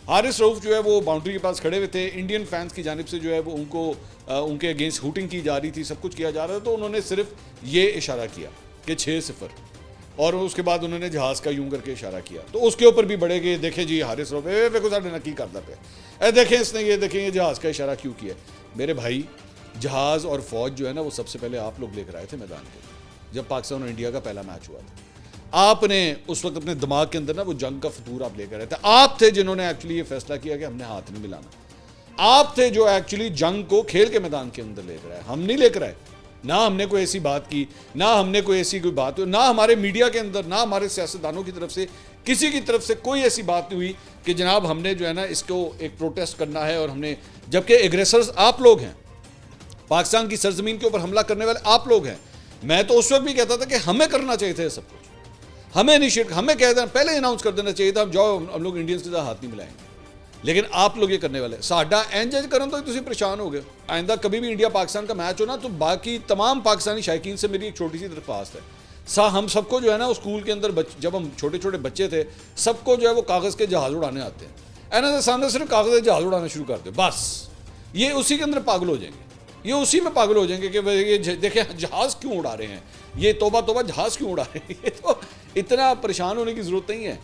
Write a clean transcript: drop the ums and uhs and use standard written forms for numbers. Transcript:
हारिस रऊफ जो है वो बाउंड्री के पास खड़े हुए थे, इंडियन फैंस की जानिब से जो है वो उनको उनके अगेंस्ट हुटिंग की जा रही थी, सब कुछ किया जा रहा था, तो उन्होंने सिर्फ ये इशारा किया कि 6-0, और उसके बाद उन्होंने जहाज़ का यूं करके इशारा किया। तो उसके ऊपर भी बढ़े गए, देखें जी हारिस रऊफ देखो साढ़े ना की करता पे, देखें इसने ये देखें ये जहाज़ का इशारा क्यों किया। मेरे भाई जहाज़ और फौज जो है ना वो सबसे पहले आप लोग लेकर आए थे मैदान के, जब पाकिस्तान और इंडिया का पहला मैच हुआ था। आपने उस वक्त अपने दिमाग के अंदर ना वो जंग का फतूर आप लेकर आए थे। आप थे जिन्होंने एक्चुअली ये फैसला किया कि हमने हाथ नहीं मिलाना। आप थे जो एक्चुअली जंग को खेल के मैदान के अंदर लेकर आए, हम नहीं लेकर आए। ना हमने कोई ऐसी बात की, ना हमने कोई ऐसी कोई बात हुई, ना हमारे मीडिया के अंदर, ना हमारे सियासतदानों की तरफ से, किसी की तरफ से कोई ऐसी बात नहीं हुई कि जनाब हमने जो है ना इसको एक प्रोटेस्ट करना है और हमने, जबकि एग्रेसर्स आप लोग हैं, पाकिस्तान की सरजमीन के ऊपर हमला करने वाले आप लोग हैं। मैं तो उस वक्त भी कहता था कि हमें करना चाहिए था सब कुछ, हमें इनिशिएट, हमें कह देना, पहले अनाउंस कर देना चाहिए था, हम जाओ हम लोग इंडियंस के साथ हाथ नहीं मिलाएंगे। लेकिन आप लोग ये करने वाले, साडा एंजॉय करन तो तुम परेशान हो गए। आइंदा कभी भी इंडिया पाकिस्तान का मैच हो ना, तो बाकी तमाम पाकिस्तानी शायकीन से मेरी एक छोटी सी दरख्वास्त है, हम सबको जो है ना स्कूल के अंदर जब हम छोटे छोटे बच्चे थे, सबको जो है वो कागज़ के जहाज़ उड़ाने आते हैं, एना के सामने सिर्फ कागज़ के जहाज़ उड़ाना शुरू कर दो, बस ये उसी के अंदर पागल हो जाएंगे, ये उसी में पागल हो जाएंगे कि ये देखें जहाज़ क्यों उड़ा रहे हैं, ये तोबा तोबा जहाज़ क्यों उड़ा रहे हैं। ये तो इतना परेशान होने की ज़रूरत नहीं है।